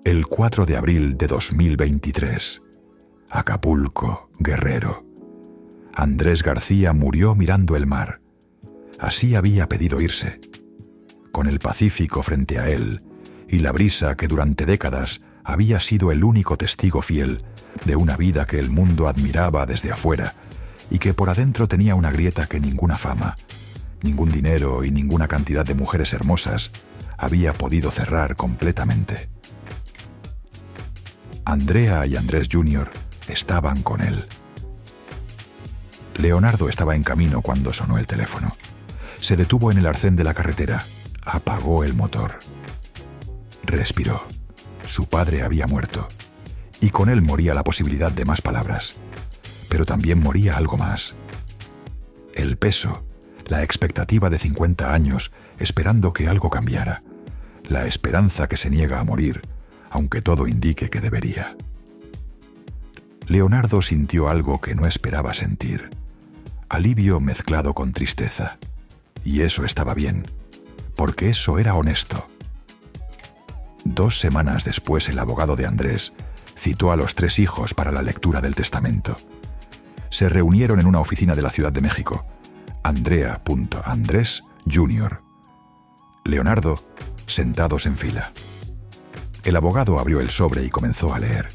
El 4 de abril de 2023. Acapulco, Guerrero. Andrés García murió mirando el mar. Así había pedido irse. Con el Pacífico frente a él y la brisa que durante décadas había sido el único testigo fiel de una vida que el mundo admiraba desde afuera y que por adentro tenía una grieta que ninguna fama, ningún dinero y ninguna cantidad de mujeres hermosas había podido cerrar completamente. Andrea y Andrés Jr. estaban con él. Leonardo estaba en camino cuando sonó el teléfono. Se detuvo en el arcén de la carretera, apagó el motor. Respiró. Su padre había muerto, y con él moría la posibilidad de más palabras. Pero también moría algo más. El peso, la expectativa de 50 años esperando que algo cambiara, la esperanza que se niega a morir, aunque todo indique que debería. Leonardo sintió algo que no esperaba sentir. Alivio mezclado con tristeza. Y eso estaba bien, porque eso era honesto. 2 semanas después, el abogado de Andrés citó a los 3 hijos para la lectura del testamento. Se reunieron en una oficina de la Ciudad de México. Andrea.Andrés Jr. Leonardo, sentados en fila. El abogado abrió el sobre y comenzó a leer.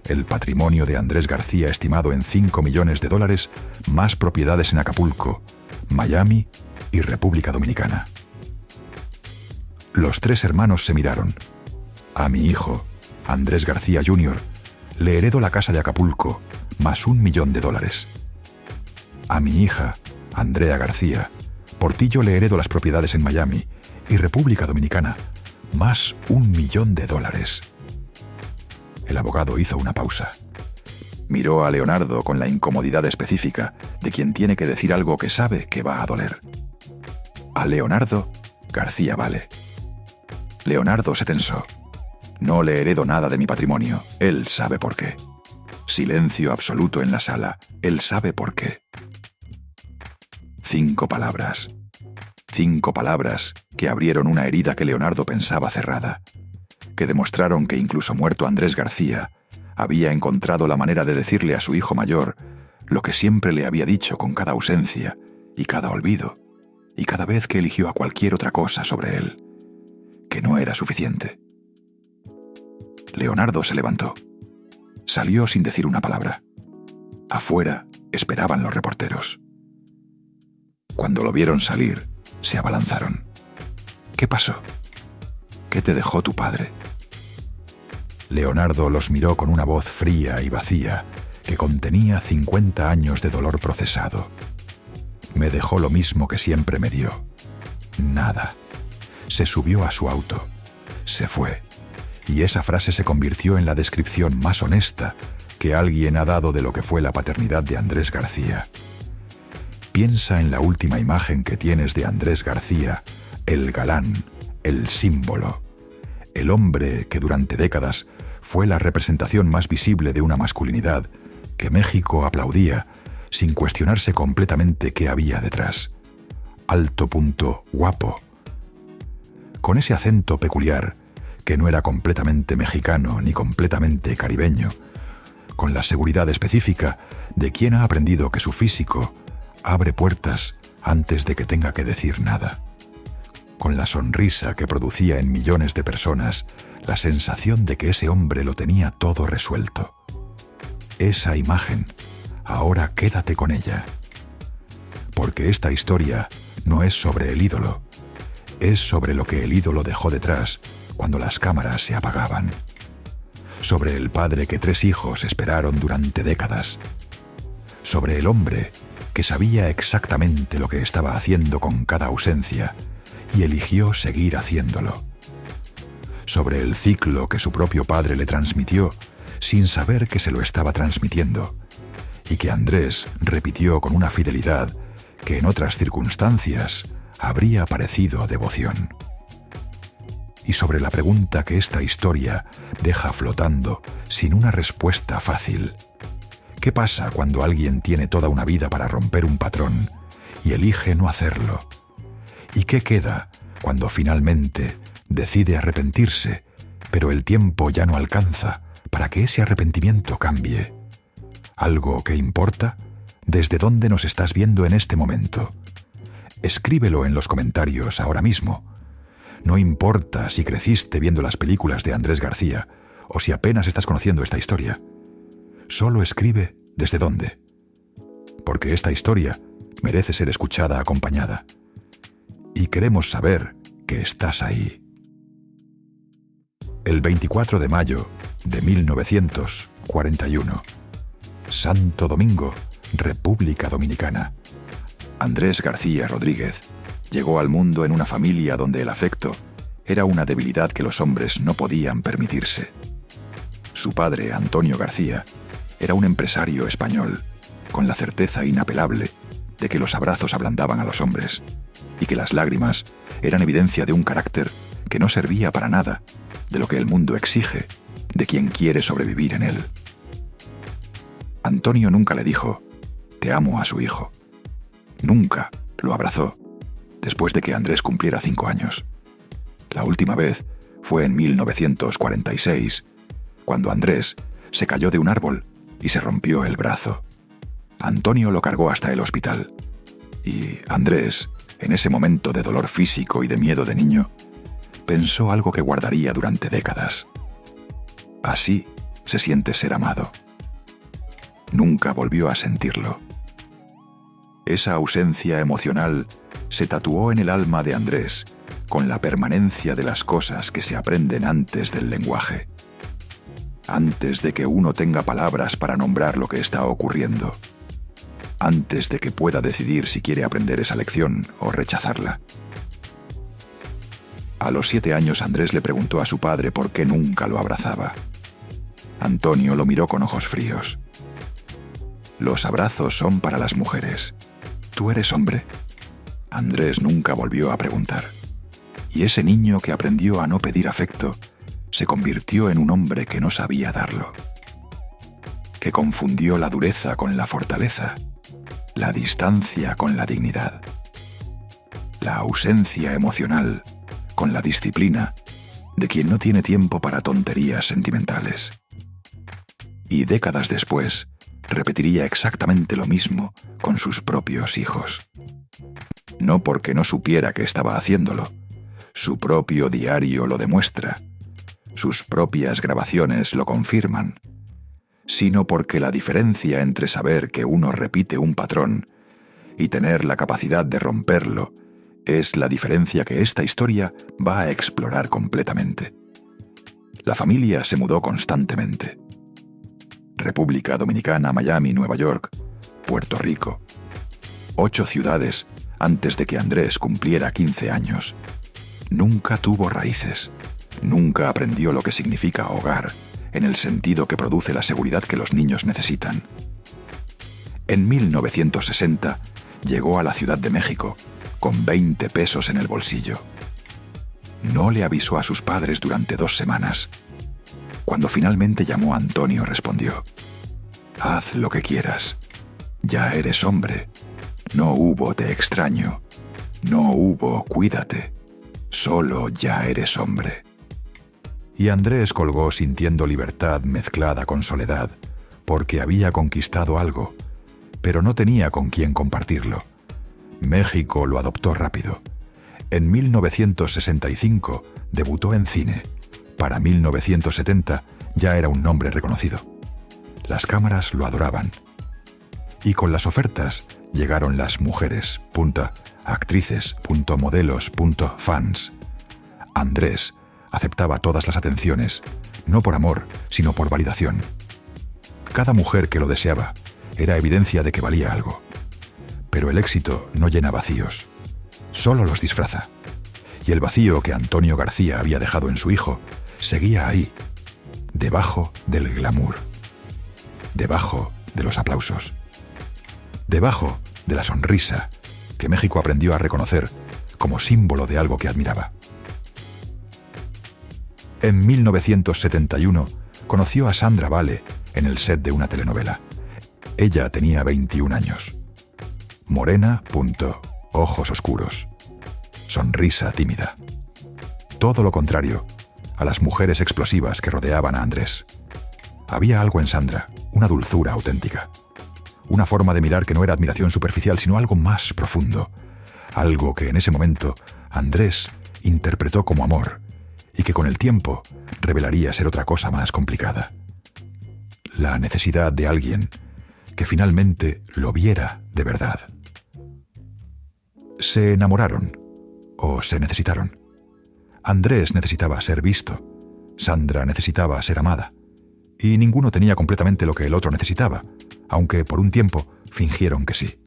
El patrimonio de Andrés García estimado en $5 millones, más propiedades en Acapulco, Miami y República Dominicana. Los 3 hermanos se miraron. A mi hijo, Andrés García Jr., le heredo la casa de Acapulco, más $1 millón. A mi hija, Andrea García, Portillo le heredo las propiedades en Miami y República Dominicana, más $1 millón. El abogado hizo una pausa. Miró a Leonardo con la incomodidad específica de quien tiene que decir algo que sabe que va a doler. A Leonardo, García vale. Leonardo se tensó. No le heredo nada de mi patrimonio. Él sabe por qué. Silencio absoluto en la sala. Él sabe por qué. 5 palabras. 5 palabras que abrieron una herida que Leonardo pensaba cerrada, que demostraron que incluso muerto Andrés García había encontrado la manera de decirle a su hijo mayor lo que siempre le había dicho con cada ausencia y cada olvido, y cada vez que eligió a cualquier otra cosa sobre él, que no era suficiente. Leonardo se levantó. Salió sin decir una palabra. Afuera esperaban los reporteros. Cuando lo vieron salir, se abalanzaron. ¿Qué pasó? ¿Qué te dejó tu padre? Leonardo los miró con una voz fría y vacía que contenía 50 años de dolor procesado. Me dejó lo mismo que siempre me dio. Nada. Se subió a su auto. Se fue. Y esa frase se convirtió en la descripción más honesta que alguien ha dado de lo que fue la paternidad de Andrés García. Piensa en la última imagen que tienes de Andrés García, el galán, el símbolo, el hombre que durante décadas fue la representación más visible de una masculinidad que México aplaudía sin cuestionarse completamente qué había detrás. Alto, guapo. Con ese acento peculiar, que no era completamente mexicano ni completamente caribeño, con la seguridad específica de quien ha aprendido que su físico abre puertas antes de que tenga que decir nada. Con la sonrisa que producía en millones de personas la sensación de que ese hombre lo tenía todo resuelto. Esa imagen, ahora quédate con ella. Porque esta historia no es sobre el ídolo, es sobre lo que el ídolo dejó detrás cuando las cámaras se apagaban. Sobre el padre que 3 hijos esperaron durante décadas. Sobre el hombre que sabía exactamente lo que estaba haciendo con cada ausencia y eligió seguir haciéndolo. Sobre el ciclo que su propio padre le transmitió sin saber que se lo estaba transmitiendo y que Andrés repitió con una fidelidad que en otras circunstancias habría parecido devoción. Y sobre la pregunta que esta historia deja flotando sin una respuesta fácil. ¿Qué pasa cuando alguien tiene toda una vida para romper un patrón y elige no hacerlo? ¿Y qué queda cuando finalmente decide arrepentirse Pero el tiempo ya no alcanza para que ese arrepentimiento cambie. ¿Algo que importa? ¿Desde dónde nos estás viendo en este momento? Escríbelo en los comentarios ahora mismo. No importa si creciste viendo las películas de Andrés García o si apenas estás conociendo esta historia. Solo escribe desde dónde. Porque esta historia merece ser escuchada acompañada. Y queremos saber que estás ahí. El 24 de mayo de 1941. Santo Domingo, República Dominicana. Andrés García Rodríguez llegó al mundo en una familia donde el afecto era una debilidad que los hombres no podían permitirse. Su padre, Antonio García, era un empresario español, con la certeza inapelable de que los abrazos ablandaban a los hombres y que las lágrimas eran evidencia de un carácter que no servía para nada de lo que el mundo exige de quien quiere sobrevivir en él. Antonio nunca le dijo «te amo» a su hijo. Nunca lo abrazó después de que Andrés cumpliera 5 años. La última vez fue en 1946, cuando Andrés se cayó de un árbol y se rompió el brazo. Antonio lo cargó hasta el hospital. Y Andrés, en ese momento de dolor físico y de miedo de niño, pensó algo que guardaría durante décadas. Así se siente ser amado. Nunca volvió a sentirlo. Esa ausencia emocional se tatuó en el alma de Andrés con la permanencia de las cosas que se aprenden antes del lenguaje. Antes de que uno tenga palabras para nombrar lo que está ocurriendo. Antes de que pueda decidir si quiere aprender esa lección o rechazarla. A los 7 años Andrés le preguntó a su padre por qué nunca lo abrazaba. Antonio lo miró con ojos fríos. Los abrazos son para las mujeres. ¿Tú eres hombre? Andrés nunca volvió a preguntar. Y ese niño que aprendió a no pedir afecto se convirtió en un hombre que no sabía darlo. Que confundió la dureza con la fortaleza, la distancia con la dignidad, la ausencia emocional con la disciplina de quien no tiene tiempo para tonterías sentimentales. Y décadas después, repetiría exactamente lo mismo con sus propios hijos. No porque no supiera que estaba haciéndolo. Su propio diario lo demuestra. Sus propias grabaciones lo confirman. Sino porque la diferencia entre saber que uno repite un patrón y tener la capacidad de romperlo es la diferencia que esta historia va a explorar completamente. La familia se mudó constantemente. República Dominicana, Miami, Nueva York, Puerto Rico. 8 ciudades antes de que Andrés cumpliera 15 años. Nunca tuvo raíces. Nunca aprendió lo que significa hogar, en el sentido que produce la seguridad que los niños necesitan. En 1960 llegó a la Ciudad de México, con 20 pesos en el bolsillo. No le avisó a sus padres durante 2 semanas. Cuando finalmente llamó a Antonio, respondió: «Haz lo que quieras. Ya eres hombre. No hubo te extraño. No hubo cuídate. Solo ya eres hombre». Y Andrés colgó sintiendo libertad mezclada con soledad, porque había conquistado algo, pero no tenía con quién compartirlo. México lo adoptó rápido. En 1965 debutó en cine. Para 1970 ya era un nombre reconocido. Las cámaras lo adoraban. Y con las ofertas llegaron las mujeres, actrices, modelos, fans. Andrés aceptaba todas las atenciones, no por amor, sino por validación. Cada mujer que lo deseaba era evidencia de que valía algo. Pero el éxito no llena vacíos, solo los disfraza. Y el vacío que Antonio García había dejado en su hijo seguía ahí, debajo del glamour, debajo de los aplausos, debajo de la sonrisa que México aprendió a reconocer como símbolo de algo que admiraba. En 1971 conoció a Sandra Vale en el set de una telenovela. Ella tenía 21 años. Morena, ojos oscuros. Sonrisa tímida. Todo lo contrario a las mujeres explosivas que rodeaban a Andrés. Había algo en Sandra, una dulzura auténtica. Una forma de mirar que no era admiración superficial, sino algo más profundo. Algo que en ese momento Andrés interpretó como amor y que con el tiempo revelaría ser otra cosa más complicada. La necesidad de alguien que finalmente lo viera de verdad. Se enamoraron o se necesitaron. Andrés necesitaba ser visto, Sandra necesitaba ser amada, y ninguno tenía completamente lo que el otro necesitaba, aunque por un tiempo fingieron que sí.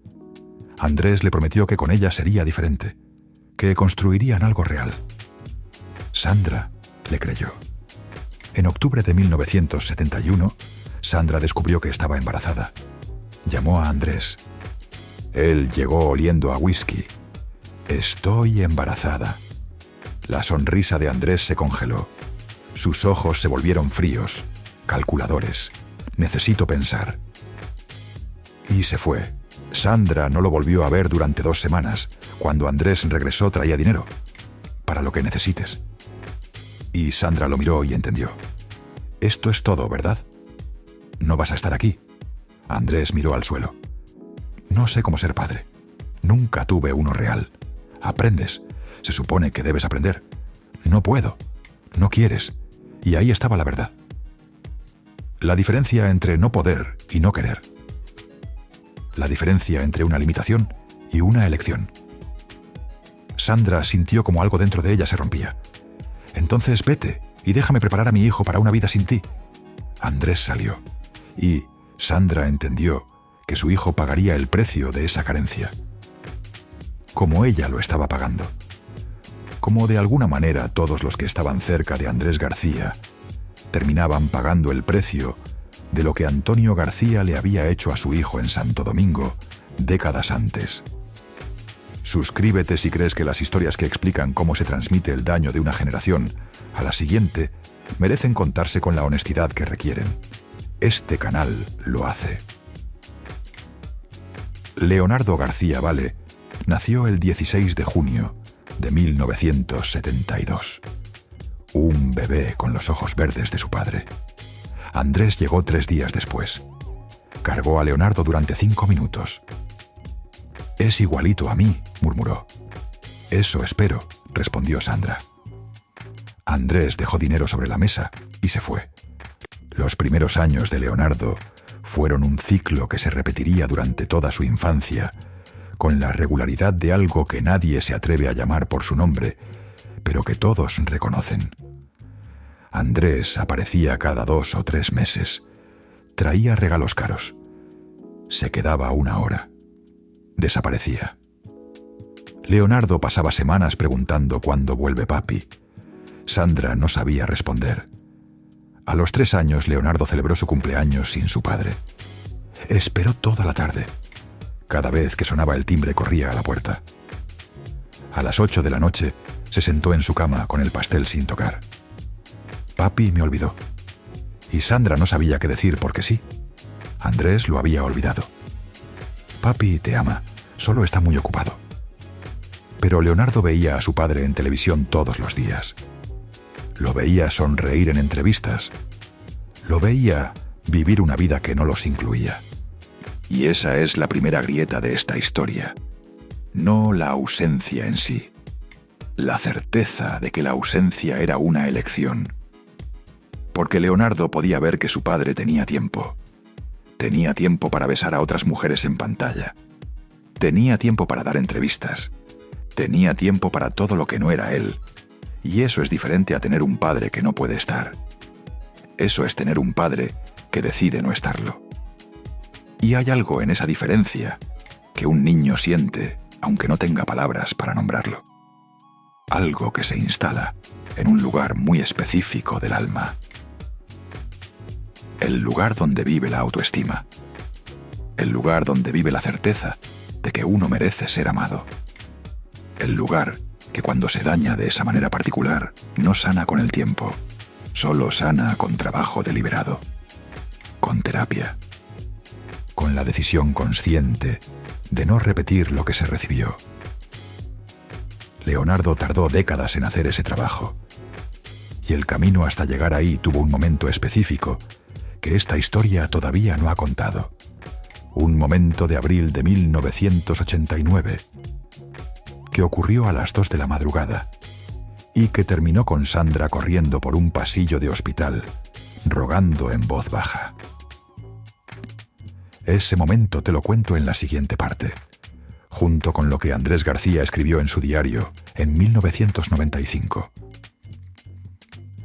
Andrés le prometió que con ella sería diferente, que construirían algo real. Sandra le creyó. En octubre de 1971, Sandra descubrió que estaba embarazada. Llamó a Andrés. Él llegó oliendo a whisky. «Estoy embarazada». La sonrisa de Andrés se congeló. Sus ojos se volvieron fríos, calculadores. «Necesito pensar». Y se fue. Sandra no lo volvió a ver durante 2 semanas. Cuando Andrés regresó traía dinero. «Para lo que necesites». Y Sandra lo miró y entendió. «Esto es todo, ¿verdad? No vas a estar aquí». Andrés miró al suelo. «No sé cómo ser padre. Nunca tuve uno real. Aprendes. Se supone que debes aprender. No puedo. No quieres». Y ahí estaba la verdad. La diferencia entre no poder y no querer. La diferencia entre una limitación y una elección. Sandra sintió como algo dentro de ella se rompía. «Entonces vete y déjame preparar a mi hijo para una vida sin ti». Andrés salió. Y Sandra entendió que su hijo pagaría el precio de esa carencia. Como ella lo estaba pagando. Como de alguna manera todos los que estaban cerca de Andrés García terminaban pagando el precio de lo que Antonio García le había hecho a su hijo en Santo Domingo décadas antes. Suscríbete si crees que las historias que explican cómo se transmite el daño de una generación a la siguiente merecen contarse con la honestidad que requieren. Este canal lo hace. Leonardo García Vale nació el 16 de junio de 1972. Un bebé con los ojos verdes de su padre. Andrés llegó 3 días después. Cargó a Leonardo durante 5 minutos. «Es igualito a mí», murmuró. «Eso espero», respondió Sandra. Andrés dejó dinero sobre la mesa y se fue. Los primeros años de Leonardo fueron un ciclo que se repetiría durante toda su infancia, con la regularidad de algo que nadie se atreve a llamar por su nombre, pero que todos reconocen. Andrés aparecía cada 2 o 3 meses. Traía regalos caros. Se quedaba 1 hora. Desaparecía. Leonardo pasaba semanas preguntando cuándo vuelve papi. Sandra no sabía responder. A los 3 años, Leonardo celebró su cumpleaños sin su padre. Esperó toda la tarde. Cada vez que sonaba el timbre corría a la puerta. A las 8 de la noche se sentó en su cama con el pastel sin tocar. Papi me olvidó. Y Sandra no sabía qué decir porque sí. Andrés lo había olvidado. Papi te ama, solo está muy ocupado. Pero Leonardo veía a su padre en televisión todos los días. Lo veía sonreír en entrevistas. Lo veía vivir una vida que no los incluía. Y esa es la primera grieta de esta historia. No la ausencia en sí. La certeza de que la ausencia era una elección. Porque Leonardo podía ver que su padre tenía tiempo. Tenía tiempo para besar a otras mujeres en pantalla. Tenía tiempo para dar entrevistas. Tenía tiempo para todo lo que no era él. Y eso es diferente a tener un padre que no puede estar. Eso es tener un padre que decide no estarlo. Y hay algo en esa diferencia que un niño siente, aunque no tenga palabras para nombrarlo. Algo que se instala en un lugar muy específico del alma. El lugar donde vive la autoestima. El lugar donde vive la certeza de que uno merece ser amado. El lugar que cuando se daña de esa manera particular no sana con el tiempo, solo sana con trabajo deliberado, con terapia, con la decisión consciente de no repetir lo que se recibió. Leonardo tardó décadas en hacer ese trabajo. y el camino hasta llegar ahí tuvo un momento específico que esta historia todavía no ha contado. Un momento de abril de 1989 que ocurrió a las 2 de la madrugada y que terminó con Sandra corriendo por un pasillo de hospital, rogando en voz baja. Ese momento te lo cuento en la siguiente parte, junto con lo que Andrés García escribió en su diario en 1995.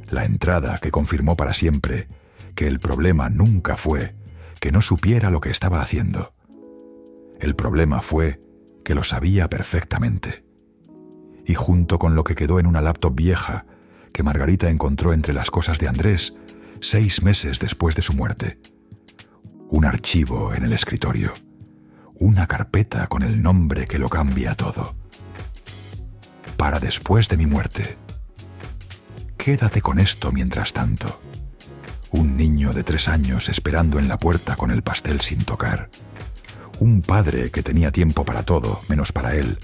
La entrada que confirmó para siempre que el problema nunca fue que no supiera lo que estaba haciendo. El problema fue que lo sabía perfectamente. Y junto con lo que quedó en una laptop vieja que Margarita encontró entre las cosas de Andrés 6 meses después de su muerte, un archivo en el escritorio, una carpeta con el nombre que lo cambia todo. Para después de mi muerte. Quédate con esto mientras tanto. Un niño de 3 años esperando en la puerta con el pastel sin tocar. Un padre que tenía tiempo para todo, menos para él.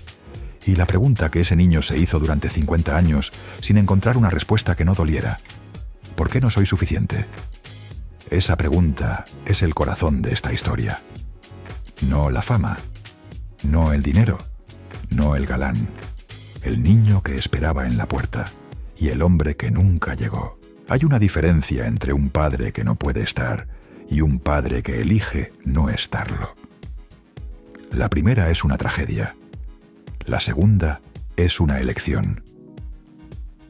Y la pregunta que ese niño se hizo durante 50 años sin encontrar una respuesta que no doliera. ¿Por qué no soy suficiente? Esa pregunta es el corazón de esta historia. No la fama, no el dinero, no el galán. El niño que esperaba en la puerta y el hombre que nunca llegó. Hay una diferencia entre un padre que no puede estar y un padre que elige no estarlo. La primera es una tragedia. La segunda es una elección.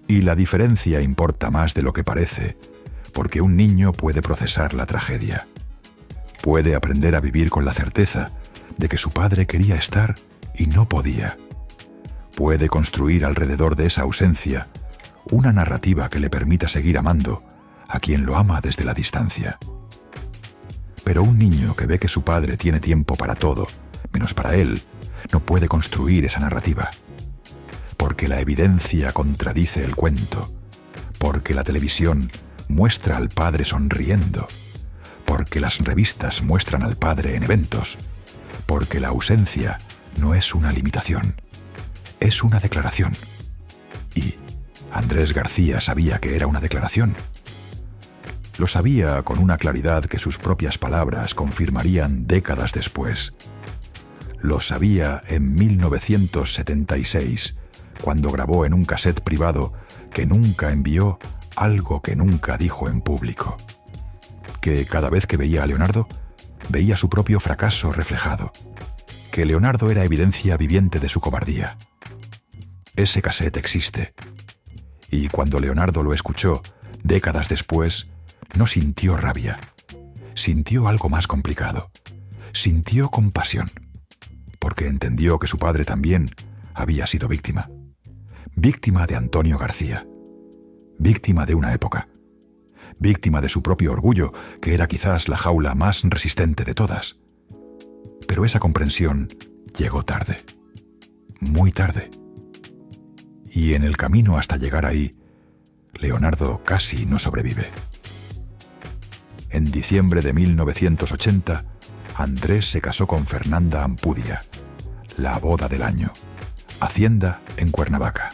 Y la diferencia importa más de lo que parece, porque un niño puede procesar la tragedia. Puede aprender a vivir con la certeza de que su padre quería estar y no podía. Puede construir alrededor de esa ausencia una narrativa que le permita seguir amando a quien lo ama desde la distancia. Pero un niño que ve que su padre tiene tiempo para todo, menos para él, no puede construir esa narrativa. Porque la evidencia contradice el cuento. Porque la televisión muestra al padre sonriendo. Porque las revistas muestran al padre en eventos. Porque la ausencia no es una limitación, es una declaración. Y Andrés García sabía que era una declaración. Lo sabía con una claridad que sus propias palabras confirmarían décadas después. Lo sabía en 1976, cuando grabó en un cassette privado que nunca envió algo que nunca dijo en público. Que cada vez que veía a Leonardo, veía su propio fracaso reflejado. Que Leonardo era evidencia viviente de su cobardía. Ese cassette existe. Y cuando Leonardo lo escuchó, décadas después, no sintió rabia. Sintió algo más complicado. Sintió compasión. Porque entendió que su padre también había sido víctima. Víctima de Antonio García. Víctima de una época. Víctima de su propio orgullo, que era quizás la jaula más resistente de todas. Pero esa comprensión llegó tarde. Muy tarde. Y en el camino hasta llegar ahí, Leonardo casi no sobrevive. En diciembre de 1980, Andrés se casó con Fernanda Ampudia, la boda del año, hacienda en Cuernavaca.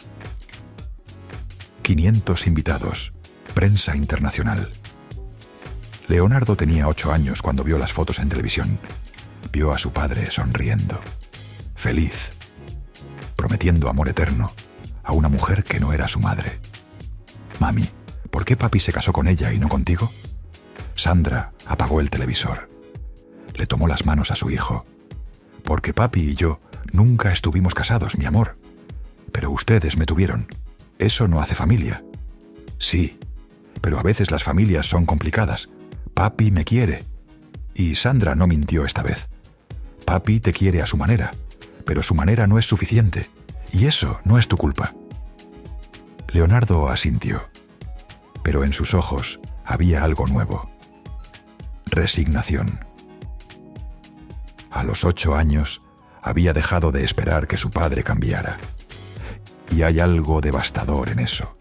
500 invitados, prensa internacional. Leonardo tenía 8 años cuando vio las fotos en televisión. Vio a su padre sonriendo, feliz, prometiendo amor eterno a una mujer que no era su madre. Mami, ¿por qué papi se casó con ella y no contigo? Sandra apagó el televisor. Le tomó las manos a su hijo. Porque papi y yo nunca estuvimos casados, mi amor. Pero ustedes me tuvieron. Eso no hace familia. Sí, pero a veces las familias son complicadas. Papi me quiere. Y Sandra no mintió esta vez. Papi te quiere a su manera, pero su manera no es suficiente. Y eso no es tu culpa. Leonardo asintió, pero en sus ojos había algo nuevo. Resignación. A los 8 años había dejado de esperar que su padre cambiara. Y hay algo devastador en eso.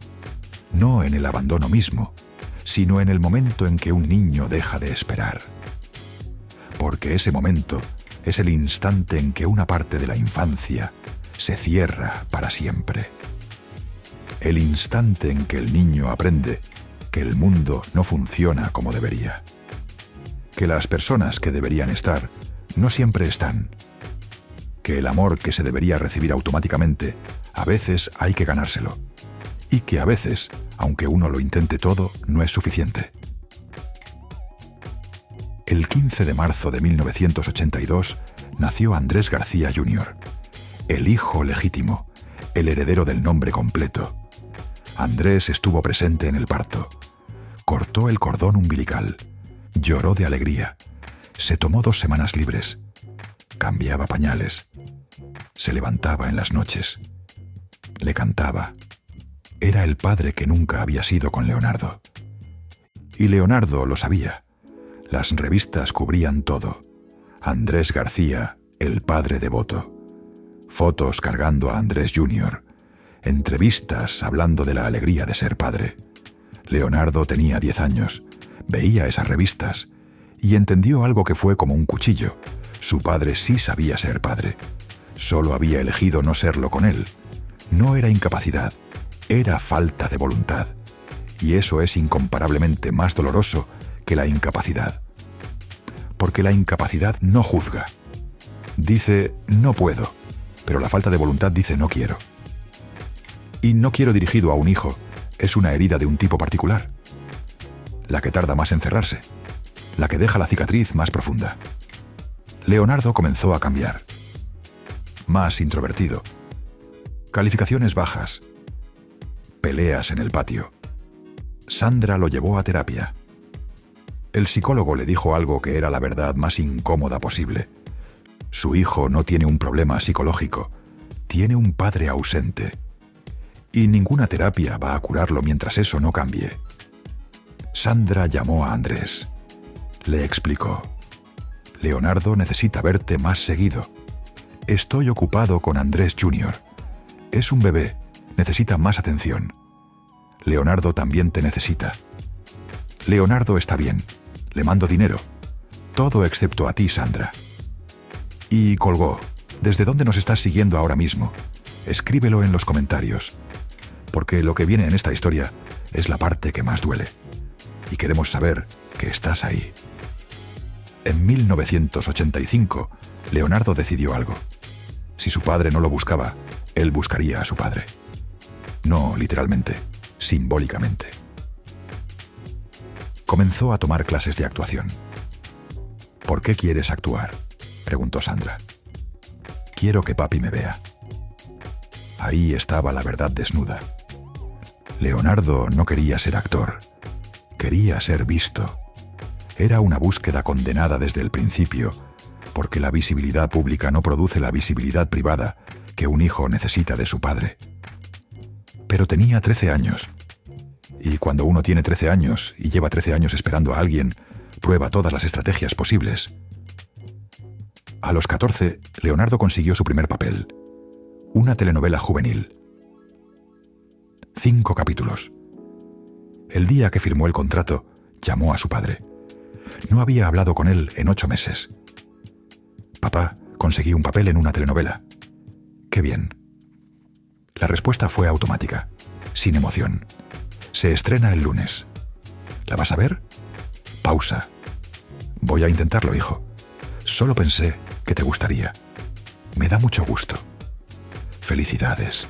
No en el abandono mismo, sino en el momento en que un niño deja de esperar. Porque ese momento es el instante en que una parte de la infancia se cierra para siempre. el instante en que el niño aprende que el mundo no funciona como debería, que las personas que deberían estar no siempre están, que el amor que se debería recibir automáticamente a veces hay que ganárselo, y que a veces, aunque uno lo intente todo, no es suficiente. El 15 de marzo de 1982 nació Andrés García Jr., el hijo legítimo, el heredero del nombre completo. Andrés estuvo presente en el parto, cortó el cordón umbilical, lloró de alegría, se tomó 2 semanas libres, cambiaba pañales, se levantaba en las noches, le cantaba. Era el padre que nunca había sido con Leonardo. Y Leonardo lo sabía. Las revistas cubrían todo. Andrés García, el padre devoto. Fotos cargando a Andrés Jr. Entrevistas hablando de la alegría de ser padre. Leonardo tenía 10 años, veía esas revistas y entendió algo que fue como un cuchillo. Su padre sí sabía ser padre. Solo había elegido no serlo con él. No era incapacidad, era falta de voluntad. Y eso es incomparablemente más doloroso que la incapacidad. Porque la incapacidad no juzga. Dice, no puedo, pero la falta de voluntad dice, no quiero. Y no quiero dirigido a un hijo es una herida de un tipo particular. La que tarda más en cerrarse. La que deja la cicatriz más profunda. Leonardo comenzó a cambiar. Más introvertido. Calificaciones bajas. Peleas en el patio. Sandra lo llevó a terapia. El psicólogo le dijo algo que era la verdad más incómoda posible. Su hijo no tiene un problema psicológico, tiene un padre ausente. Y ninguna terapia va a curarlo mientras eso no cambie. Sandra llamó a Andrés. Le explicó: Leonardo necesita verte más seguido. Estoy ocupado con Andrés Jr. Es un bebé, necesita más atención. Leonardo también te necesita. Leonardo está bien, le mando dinero. Todo excepto a ti, Sandra. Y colgó. ¿Desde dónde nos estás siguiendo ahora mismo? Escríbelo en los comentarios. Porque lo que viene en esta historia es la parte que más duele. Y queremos saber que estás ahí. En 1985, Leonardo decidió algo. Si su padre no lo buscaba, él buscaría a su padre. No literalmente, simbólicamente. Comenzó a tomar clases de actuación. ¿Por qué quieres actuar?, preguntó Sandra. Quiero que papi me vea. Ahí estaba la verdad desnuda. Leonardo no quería ser actor. Quería ser visto. Era una búsqueda condenada desde el principio, porque la visibilidad pública no produce la visibilidad privada que un hijo necesita de su padre. Pero tenía 13 años. Y cuando uno tiene 13 años y lleva 13 años esperando a alguien, prueba todas las estrategias posibles. A los 14, Leonardo consiguió su primer papel. Una telenovela juvenil. 5 capítulos. El día que firmó el contrato, llamó a su padre. No había hablado con él en 8 meses. Papá, conseguí un papel en una telenovela. ¡Qué bien! La respuesta fue automática, sin emoción. Se estrena el lunes. ¿La vas a ver? Pausa. Voy a intentarlo, hijo. Solo pensé que te gustaría. Me da mucho gusto. Felicidades.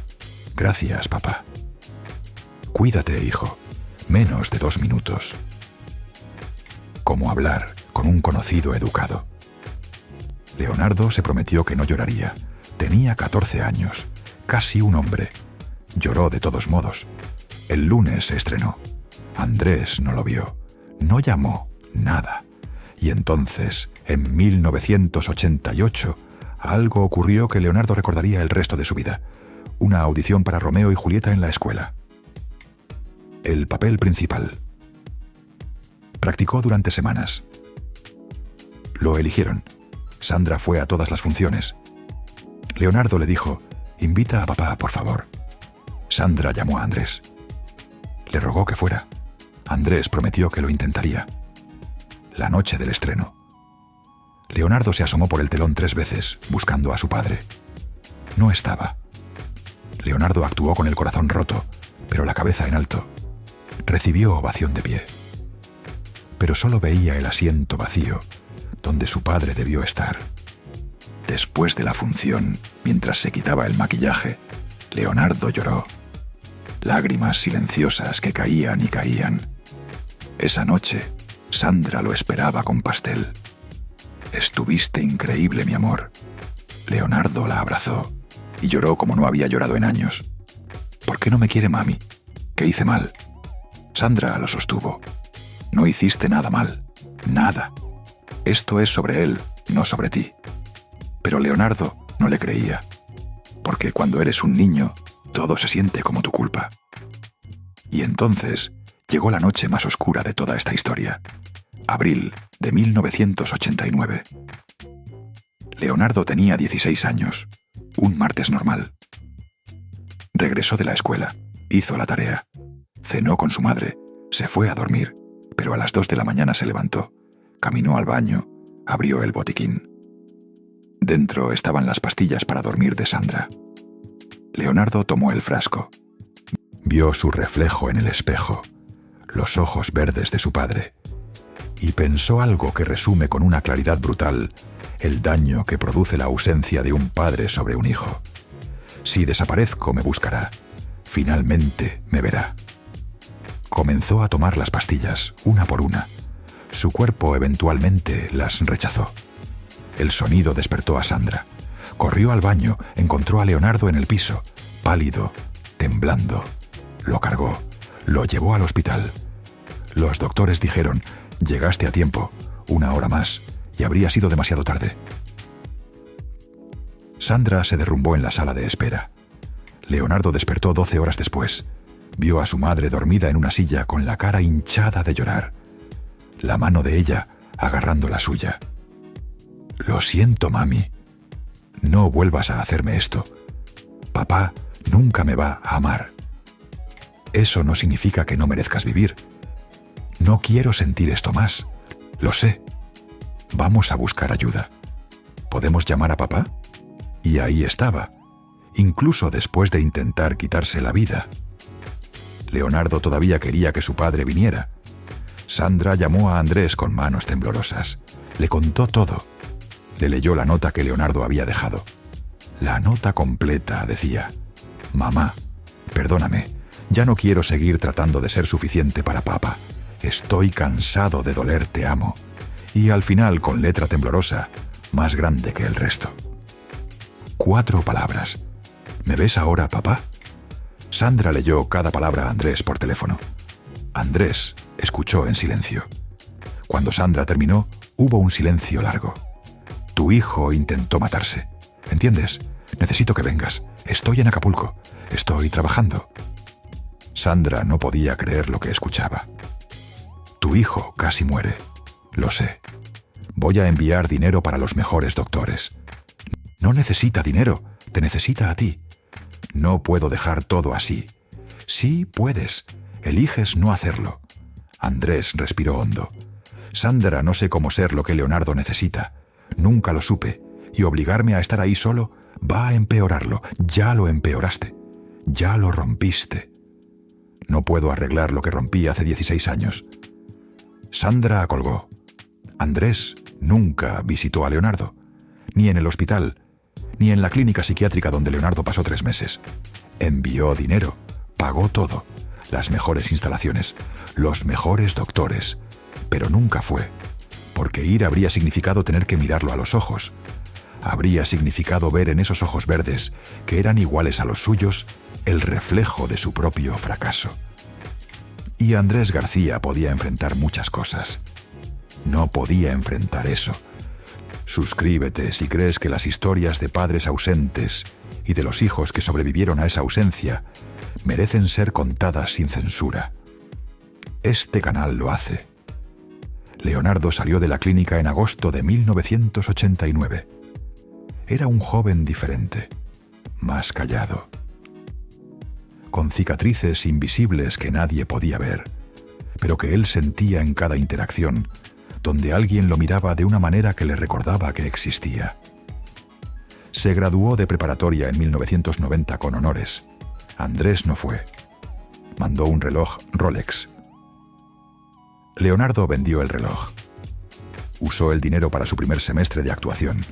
Gracias, papá. Cuídate, hijo. Menos de 2 minutos. Como hablar con un conocido educado. Leonardo se prometió que no lloraría. Tenía 14 años, casi un hombre. Lloró de todos modos. El lunes se estrenó. Andrés no lo vio. No llamó, nada. Y entonces, en 1988, algo ocurrió que Leonardo recordaría el resto de su vida. Una audición para Romeo y Julieta en la escuela. El papel principal. Practicó durante semanas. Lo eligieron. Sandra fue a todas las funciones. Leonardo le dijo: invita a papá, por favor. Sandra llamó a Andrés. Le rogó que fuera. Andrés prometió que lo intentaría. La noche del estreno. Leonardo se asomó por el telón 3 veces, buscando a su padre. No estaba. Leonardo actuó con el corazón roto, pero la cabeza en alto. Recibió ovación de pie. Pero solo veía el asiento vacío donde su padre debió estar. Después de la función, mientras se quitaba el maquillaje, Leonardo lloró. Lágrimas silenciosas que caían y caían. Esa noche, Sandra lo esperaba con pastel. «Estuviste increíble, mi amor». Leonardo la abrazó y lloró como no había llorado en años. «¿Por qué no me quiere mami? ¿Qué hice mal?» Sandra lo sostuvo. «No hiciste nada mal. Nada. Esto es sobre él, no sobre ti». Pero Leonardo no le creía, porque cuando eres un niño, todo se siente como tu culpa. Y entonces llegó la noche más oscura de toda esta historia. Abril de 1989. Leonardo tenía 16 años, un martes normal. Regresó de la escuela, hizo la tarea, cenó con su madre, se fue a dormir, pero a las 2 de la mañana se levantó, caminó al baño, abrió el botiquín. Dentro estaban las pastillas para dormir de Sandra. Leonardo tomó el frasco. Vio su reflejo en el espejo, los ojos verdes de su padre, y pensó algo que resume con una claridad brutal el daño que produce la ausencia de un padre sobre un hijo. Si desaparezco, me buscará. Finalmente me verá. Comenzó a tomar las pastillas, una por una. Su cuerpo eventualmente las rechazó. El sonido despertó a Sandra. Corrió al baño, encontró a Leonardo en el piso, pálido, temblando. Lo cargó, lo llevó al hospital. Los doctores dijeron: «Llegaste a tiempo, 1 hora más, y habría sido demasiado tarde». Sandra se derrumbó en la sala de espera. Leonardo despertó 12 horas después. Vio a su madre dormida en una silla con la cara hinchada de llorar, la mano de ella agarrando la suya. «Lo siento, mami. No vuelvas a hacerme esto. Papá nunca me va a amar. Eso no significa que no merezcas vivir. No quiero sentir esto más. Lo sé. Vamos a buscar ayuda. ¿Podemos llamar a papá?» Y ahí estaba, incluso después de intentar quitarse la vida. Leonardo todavía quería que su padre viniera. Sandra llamó a Andrés con manos temblorosas. Le contó todo. Le leyó la nota que Leonardo había dejado. La nota completa decía: «Mamá, perdóname, ya no quiero seguir tratando de ser suficiente para papá. Estoy cansado de doler, te amo». Y al final, con letra temblorosa, más grande que el resto. 4 palabras. «¿Me ves ahora, papá?» Sandra leyó cada palabra a Andrés por teléfono. Andrés escuchó en silencio. Cuando Sandra terminó, hubo un silencio largo. «Tu hijo intentó matarse. ¿Entiendes? Necesito que vengas. Estoy en Acapulco. Estoy trabajando». Sandra no podía creer lo que escuchaba. «Tu hijo casi muere. Lo sé. Voy a enviar dinero para los mejores doctores». «No necesita dinero. Te necesita a ti. No puedo dejar todo así». «Sí puedes. Eliges no hacerlo». Andrés respiró hondo. «Sandra, no sé cómo ser lo que Leonardo necesita. Nunca lo supe, y obligarme a estar ahí solo va a empeorarlo. Ya lo empeoraste. Ya lo rompiste. No puedo arreglar lo que rompí hace 16 años». Sandra colgó. Andrés nunca visitó a Leonardo, ni en el hospital, ni en la clínica psiquiátrica donde Leonardo pasó 3 meses. Envió dinero, pagó todo, las mejores instalaciones, los mejores doctores, pero nunca fue, porque ir habría significado tener que mirarlo a los ojos. Habría significado ver en esos ojos verdes, que eran iguales a los suyos, el reflejo de su propio fracaso. Y Andrés García podía enfrentar muchas cosas. No podía enfrentar eso. Suscríbete si crees que las historias de padres ausentes y de los hijos que sobrevivieron a esa ausencia merecen ser contadas sin censura. Este canal lo hace. Leonardo salió de la clínica en agosto de 1989. Era un joven diferente, más callado, con cicatrices invisibles que nadie podía ver, pero que él sentía en cada interacción, donde alguien lo miraba de una manera que le recordaba que existía. Se graduó de preparatoria en 1990 con honores. Andrés no fue. mandó un reloj Rolex. Leonardo vendió el reloj. Usó el dinero para su primer semestre de actuación.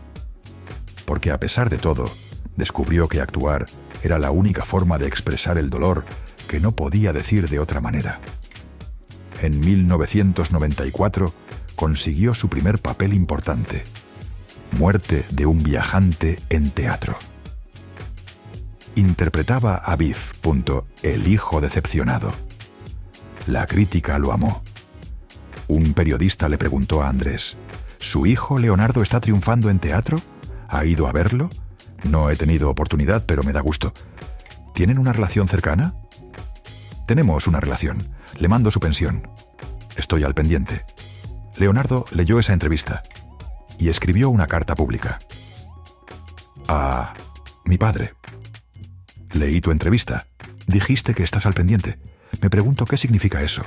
Porque a pesar de todo, descubrió que actuar era la única forma de expresar el dolor que no podía decir de otra manera. En 1994 consiguió su primer papel importante: Muerte de un viajante en teatro. Interpretaba a Biff, el hijo decepcionado. La crítica lo amó. Un periodista le preguntó a Andrés: ¿su hijo Leonardo está triunfando en teatro? ¿Ha ido a verlo? No he tenido oportunidad, pero me da gusto. ¿Tienen una relación cercana? Tenemos una relación. Le mando su pensión. Estoy al pendiente. Leonardo leyó esa entrevista y escribió una carta pública. A mi padre. Leí tu entrevista. Dijiste que estás al pendiente. Me pregunto qué significa eso.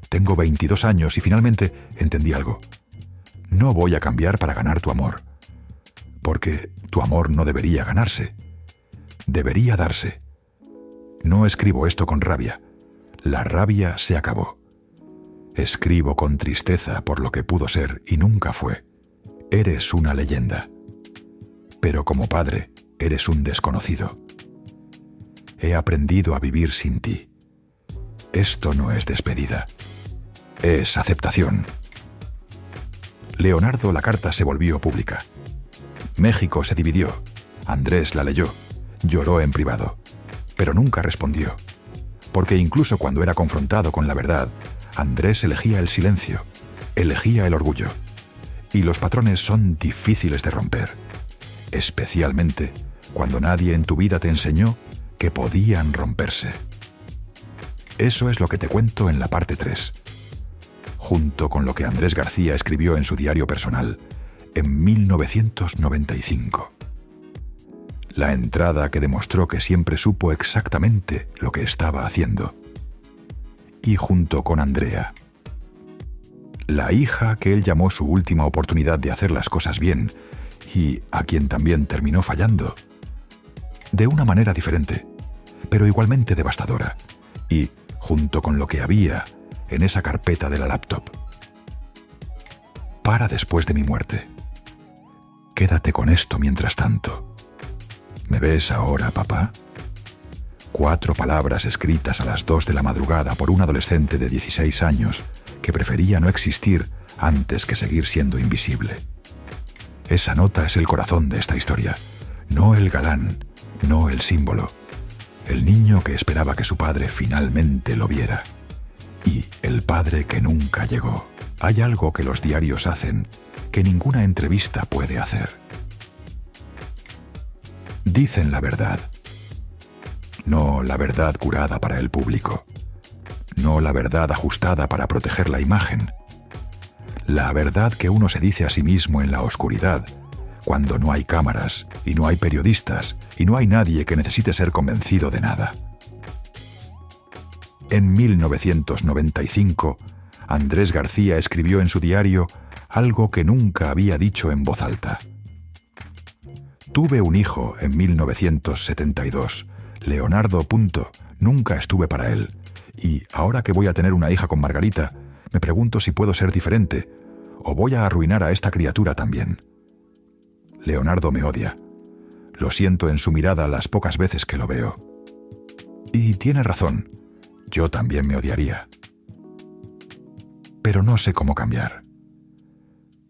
Tengo 22 años y finalmente entendí algo. No voy a cambiar para ganar tu amor. Porque tu amor no debería ganarse. Debería darse. No escribo esto con rabia. La rabia se acabó. Escribo con tristeza por lo que pudo ser y nunca fue. Eres una leyenda. Pero como padre, eres un desconocido. He aprendido a vivir sin ti. Esto no es despedida. Es aceptación. Leonardo, la carta se volvió pública. México se dividió. Andrés la leyó. Lloró en privado. Pero nunca respondió. Porque incluso cuando era confrontado con la verdad, Andrés elegía el silencio, elegía el orgullo. Y los patrones son difíciles de romper, especialmente cuando nadie en tu vida te enseñó que podían romperse. Eso es lo que te cuento en la parte 3, junto con lo que Andrés García escribió en su diario personal en 1995. La entrada que demostró que siempre supo exactamente lo que estaba haciendo. Y junto con Andrea, la hija que él llamó su última oportunidad de hacer las cosas bien y a quien también terminó fallando, de una manera diferente, pero igualmente devastadora, y junto con lo que había en esa carpeta de la laptop. Para después de mi muerte. Quédate con esto mientras tanto. ¿Me ves ahora, papá? 4 palabras escritas a las 2 de la madrugada por un adolescente de 16 años que prefería no existir antes que seguir siendo invisible. Esa nota es el corazón de esta historia, no el galán, no el símbolo. El niño que esperaba que su padre finalmente lo viera. Y el padre que nunca llegó. Hay algo que los diarios hacen que ninguna entrevista puede hacer. Dicen la verdad. No la verdad curada para el público. No la verdad ajustada para proteger la imagen. La verdad que uno se dice a sí mismo en la oscuridad, cuando no hay cámaras, y no hay periodistas, y no hay nadie que necesite ser convencido de nada. En 1995, Andrés García escribió en su diario algo que nunca había dicho en voz alta. Tuve un hijo en 1972. Leonardo. Nunca estuve para él. Y ahora que voy a tener una hija con Margarita, me pregunto si puedo ser diferente, o voy a arruinar a esta criatura también. Leonardo me odia. Lo siento en su mirada las pocas veces que lo veo. Y tiene razón, yo también me odiaría. Pero no sé cómo cambiar.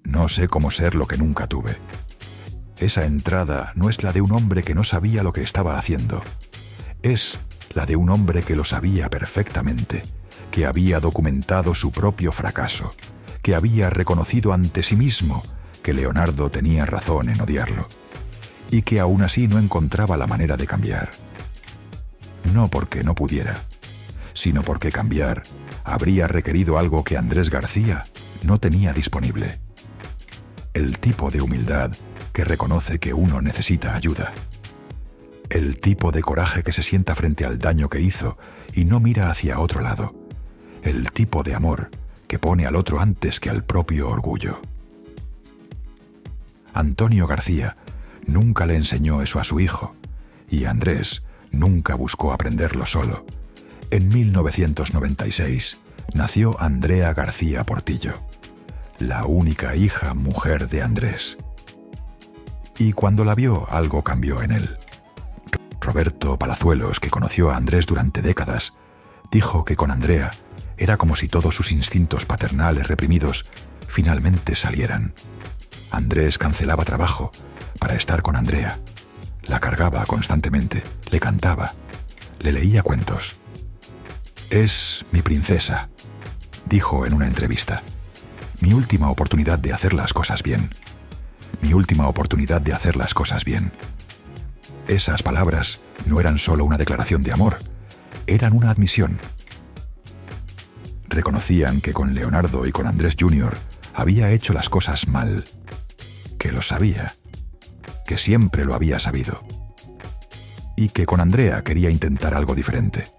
No sé cómo ser lo que nunca tuve. Esa entrada no es la de un hombre que no sabía lo que estaba haciendo. Es la de un hombre que lo sabía perfectamente, que había documentado su propio fracaso, que había reconocido ante sí mismo que Leonardo tenía razón en odiarlo, y que aún así no encontraba la manera de cambiar. No porque no pudiera, sino porque cambiar habría requerido algo que Andrés García no tenía disponible. El tipo de humildad que reconoce que uno necesita ayuda. El tipo de coraje que se sienta frente al daño que hizo y no mira hacia otro lado. El tipo de amor que pone al otro antes que al propio orgullo. Antonio García nunca le enseñó eso a su hijo, y Andrés nunca buscó aprenderlo solo. En 1996 nació Andrea García Portillo, la única hija mujer de Andrés. Y cuando la vio, algo cambió en él. Roberto Palazuelos, que conoció a Andrés durante décadas, dijo que con Andrea era como si todos sus instintos paternales reprimidos finalmente salieran. Andrés cancelaba trabajo para estar con Andrea. La cargaba constantemente, le cantaba, le leía cuentos. «Es mi princesa», dijo en una entrevista. «Mi última oportunidad de hacer las cosas bien. Mi última oportunidad de hacer las cosas bien». Esas palabras no eran solo una declaración de amor, eran una admisión. Reconocían que con Leonardo y con Andrés Jr. había hecho las cosas mal, que lo sabía, que siempre lo había sabido, y que con Andrea quería intentar algo diferente.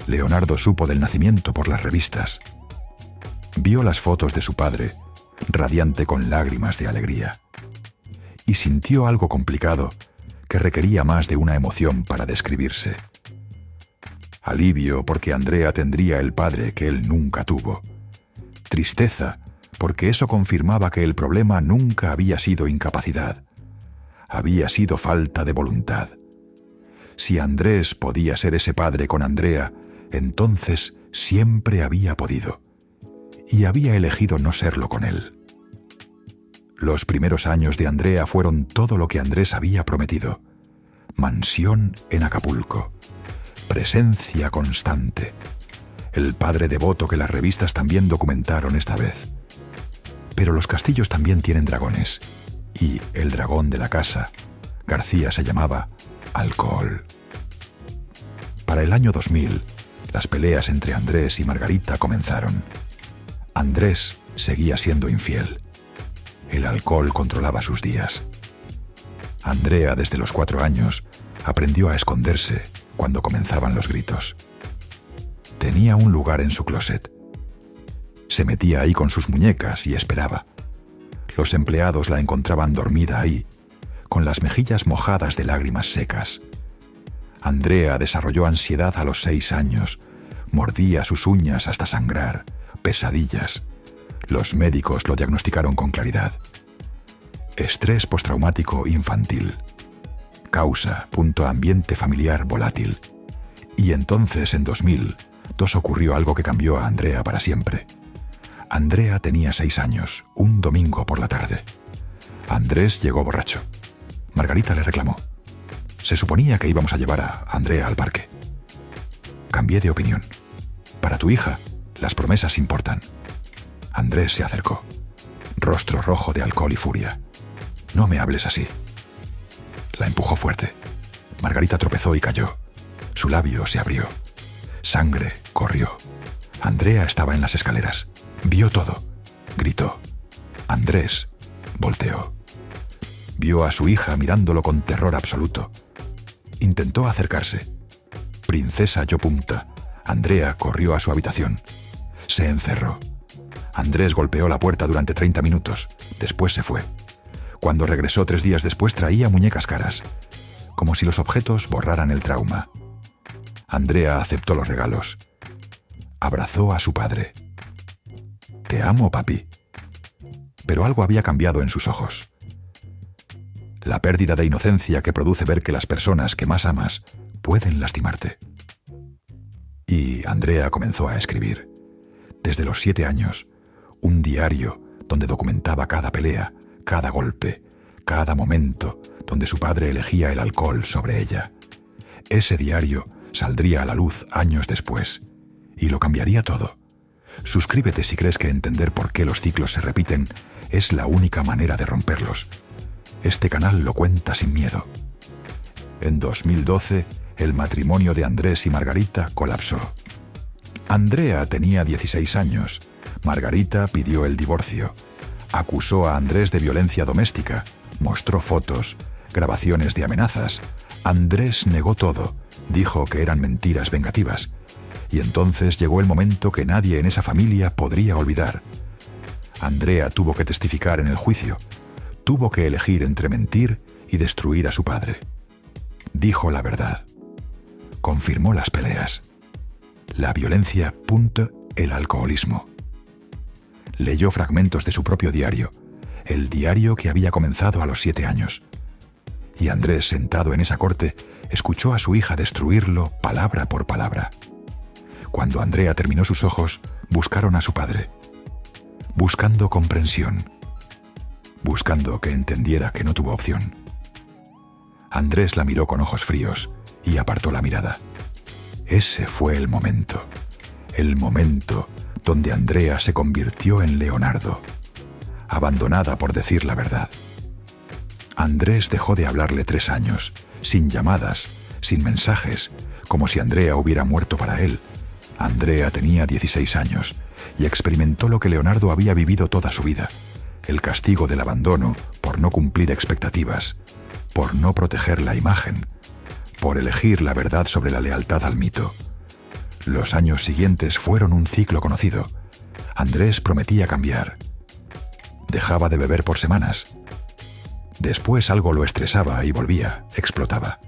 Leonardo supo del nacimiento por las revistas. Vio las fotos de su padre, radiante con lágrimas de alegría, y sintió algo complicado que requería más de una emoción para describirse. Alivio porque Andrea tendría el padre que él nunca tuvo. Tristeza porque eso confirmaba que el problema nunca había sido incapacidad. Había sido falta de voluntad. Si Andrés podía ser ese padre con Andrea, entonces siempre había podido. Y había elegido no serlo con él. Los primeros años de Andrea fueron todo lo que Andrés había prometido. Mansión en Acapulco. Presencia constante. El padre devoto que las revistas también documentaron esta vez. Pero los castillos también tienen dragones. Y el dragón de la casa, García, se llamaba alcohol. Para el año 2000, las peleas entre Andrés y Margarita comenzaron. Andrés seguía siendo infiel. El alcohol controlaba sus días. Andrea, desde los 4 años, aprendió a esconderse cuando comenzaban los gritos. Tenía un lugar en su closet. Se metía ahí con sus muñecas y esperaba. Los empleados la encontraban dormida ahí, con las mejillas mojadas de lágrimas secas. Andrea desarrolló ansiedad a los 6 años, mordía sus uñas hasta sangrar, pesadillas. Los médicos lo diagnosticaron con claridad. Estrés postraumático infantil. Causa, ambiente familiar volátil. Y entonces, en 2002, ocurrió algo que cambió a Andrea para siempre. Andrea tenía 6 años, un domingo por la tarde. Andrés llegó borracho. Margarita le reclamó. Se suponía que íbamos a llevar a Andrea al parque. Cambié de opinión. Para tu hija, las promesas importan. Andrés se acercó, rostro rojo de alcohol y furia. No me hables así. La empujó fuerte. Margarita tropezó y cayó. Su labio se abrió. Sangre corrió. Andrea estaba en las escaleras. Vio todo. Gritó. Andrés volteó. Vio a su hija mirándolo con terror absoluto. Intentó acercarse. Princesa Yopunta. Andrea corrió a su habitación. Se encerró. Andrés golpeó la puerta durante 30 minutos. Después se fue. Cuando regresó 3 días después traía muñecas caras, como si los objetos borraran el trauma. Andrea aceptó los regalos. Abrazó a su padre. «Te amo, papi». Pero algo había cambiado en sus ojos. La pérdida de inocencia que produce ver que las personas que más amas pueden lastimarte. Y Andrea comenzó a escribir. Desde los 7 años, un diario donde documentaba cada pelea, cada golpe, cada momento donde su padre elegía el alcohol sobre ella. Ese diario saldría a la luz años después y lo cambiaría todo. Suscríbete si crees que entender por qué los ciclos se repiten es la única manera de romperlos. Este canal lo cuenta sin miedo. En 2012, el matrimonio de Andrés y Margarita colapsó. Andrea tenía 16 años. Margarita pidió el divorcio. Acusó a Andrés de violencia doméstica. Mostró fotos, grabaciones de amenazas. Andrés negó todo. Dijo que eran mentiras vengativas. Y entonces llegó el momento que nadie en esa familia podría olvidar. Andrea tuvo que testificar en el juicio. Tuvo que elegir entre mentir y destruir a su padre. Dijo la verdad. Confirmó las peleas. la violencia. El alcoholismo. Leyó fragmentos de su propio diario, el diario que había comenzado a los 7 años. Y Andrés, sentado en esa corte, escuchó a su hija destruirlo palabra por palabra. Cuando Andrea terminó sus ojos, buscaron a su padre, buscando comprensión, buscando que entendiera que no tuvo opción. Andrés la miró con ojos fríos y apartó la mirada. Ese fue el momento donde Andrea se convirtió en Leonardo, abandonada por decir la verdad. Andrés dejó de hablarle 3 años, sin llamadas, sin mensajes, como si Andrea hubiera muerto para él. Andrea tenía 16 años y experimentó lo que Leonardo había vivido toda su vida: el castigo del abandono por no cumplir expectativas, por no proteger la imagen, por elegir la verdad sobre la lealtad al mito. Los años siguientes fueron un ciclo conocido. Andrés prometía cambiar. Dejaba de beber por semanas. Después algo lo estresaba y volvía, explotaba.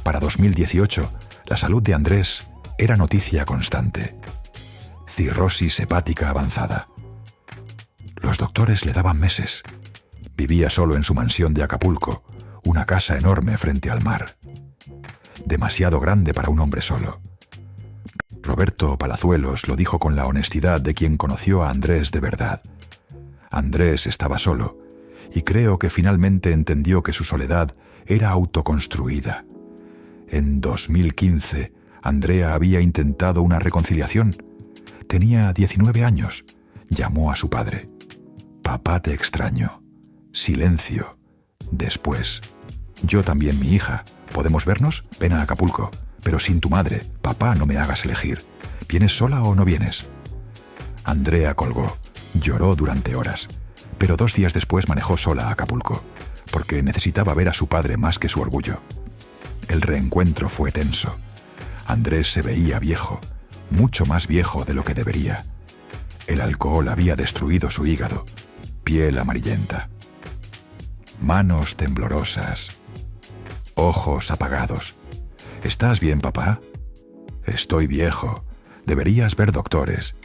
Para 2018, la salud de Andrés era noticia constante. Cirrosis hepática avanzada. Los doctores le daban meses. Vivía solo en su mansión de Acapulco, una casa enorme frente al mar. Demasiado grande para un hombre solo. Roberto Palazuelos lo dijo con la honestidad de quien conoció a Andrés de verdad. Andrés estaba solo, y creo que finalmente entendió que su soledad era autoconstruida. En 2015, Andrea había intentado una reconciliación. Tenía 19 años. Llamó a su padre. Papá, te extraño. Silencio. Después. Yo también, mi hija. ¿Podemos vernos? Ven a Acapulco. Pero sin tu madre. Papá, no me hagas elegir. ¿Vienes sola o no vienes? Andrea colgó. Lloró durante horas. Pero 2 días después manejó sola a Acapulco, porque necesitaba ver a su padre más que su orgullo. El reencuentro fue tenso. Andrés se veía viejo, mucho más viejo de lo que debería. El alcohol había destruido su hígado, piel amarillenta. Manos temblorosas, ojos apagados. ¿Estás bien, papá? Estoy viejo. Deberías ver doctores.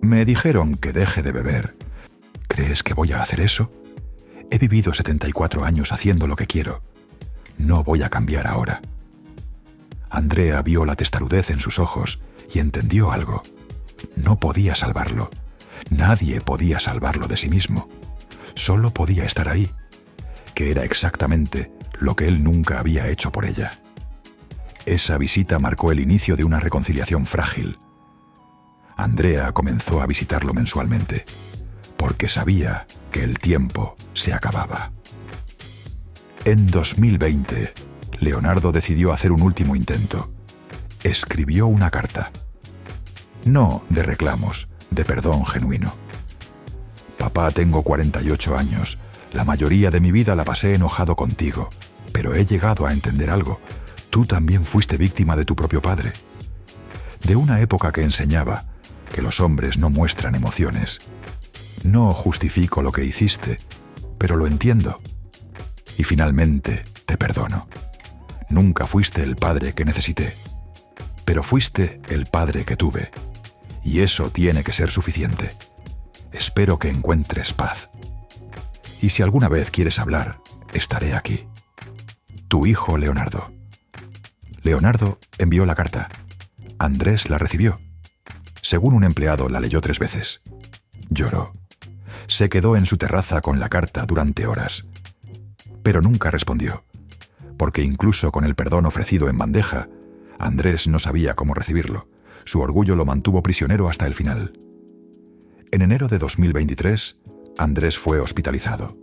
Me dijeron que deje de beber. ¿Crees que voy a hacer eso? He vivido 74 años haciendo lo que quiero. No voy a cambiar ahora. Andrea vio la testarudez en sus ojos y entendió algo. No podía salvarlo. Nadie podía salvarlo de sí mismo. Solo podía estar ahí, que era exactamente lo que él nunca había hecho por ella. Esa visita marcó el inicio de una reconciliación frágil. Andrea comenzó a visitarlo mensualmente, porque sabía que el tiempo se acababa. En 2020, Leonardo decidió hacer un último intento. Escribió una carta. No de reclamos, de perdón genuino. Papá, tengo 48 años. La mayoría de mi vida la pasé enojado contigo, pero he llegado a entender algo. Tú también fuiste víctima de tu propio padre. De una época que enseñaba que los hombres no muestran emociones. No justifico lo que hiciste, pero lo entiendo. Y finalmente te perdono. Nunca fuiste el padre que necesité, pero fuiste el padre que tuve. Y eso tiene que ser suficiente. Espero que encuentres paz. Y si alguna vez quieres hablar, estaré aquí. Tu hijo Leonardo. Leonardo envió la carta. Andrés la recibió. Según un empleado, la leyó 3 veces. Lloró. Se quedó en su terraza con la carta durante horas. Pero nunca respondió, porque incluso con el perdón ofrecido en bandeja, Andrés no sabía cómo recibirlo. Su orgullo lo mantuvo prisionero hasta el final. En enero de 2023, Andrés fue hospitalizado.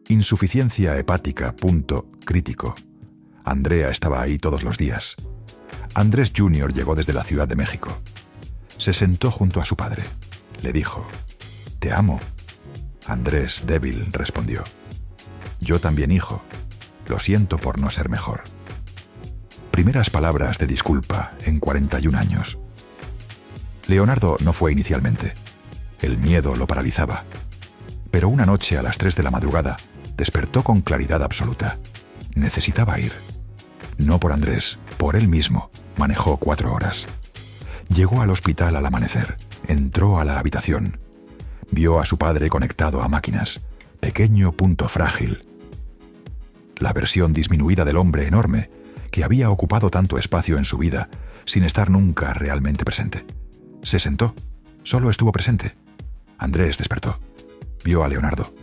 Insuficiencia hepática, punto crítico. Andrea estaba ahí todos los días. Andrés Jr. llegó desde la Ciudad de México. Se sentó junto a su padre. Le dijo: «Te amo». Andrés, débil, respondió: «Yo también, hijo. Lo siento por no ser mejor». Primeras palabras de disculpa en 41 años. Leonardo no fue inicialmente. El miedo lo paralizaba. Pero una noche a las 3 de la madrugada despertó con claridad absoluta. Necesitaba ir. No por Andrés, Por él mismo, manejó 4 horas. Llegó al hospital al amanecer, entró a la habitación. Vio a su padre conectado a máquinas, pequeño punto frágil. La versión disminuida del hombre enorme que había ocupado tanto espacio en su vida sin estar nunca realmente presente. Se sentó, solo estuvo presente. Andrés despertó. Vio a Leonardo.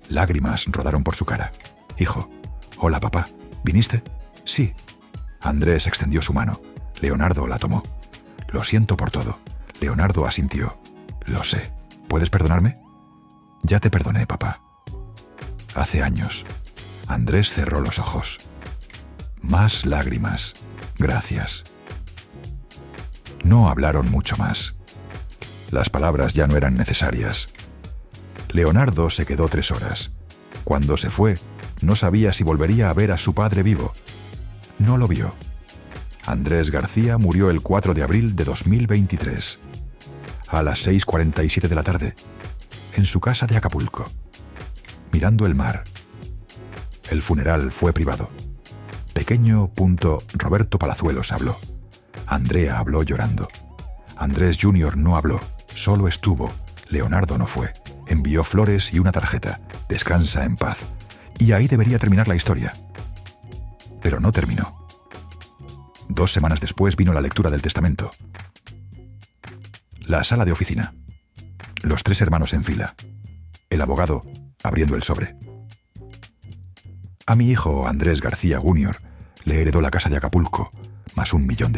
Lágrimas rodaron por su cara. Hijo, hola papá, ¿viniste? Sí. Andrés extendió su mano. Leonardo la tomó. Lo siento por todo. Leonardo asintió. Lo sé. ¿Puedes perdonarme? Ya te perdoné, papá. Hace años. Andrés cerró los ojos. Más lágrimas. Gracias. No hablaron mucho más. Las palabras ya no eran necesarias. Leonardo se quedó 3 horas. Cuando se fue, no sabía si volvería a ver a su padre vivo. No lo vio. Andrés García murió el 4 de abril de 2023, a las 6:47 de la tarde, en su casa de Acapulco, mirando el mar. El funeral fue privado. Pequeño Roberto Palazuelos habló. Andrea habló llorando. Andrés Jr. no habló, solo estuvo. Leonardo no fue. Envió flores y una tarjeta. Descansa en paz. Y ahí debería terminar la historia. Pero no terminó. 2 semanas después vino la lectura del testamento. La sala de oficina. Los 3 hermanos en fila. El abogado abriendo el sobre. A mi hijo Andrés García Jr. le heredó la casa de Acapulco, más $1 millón.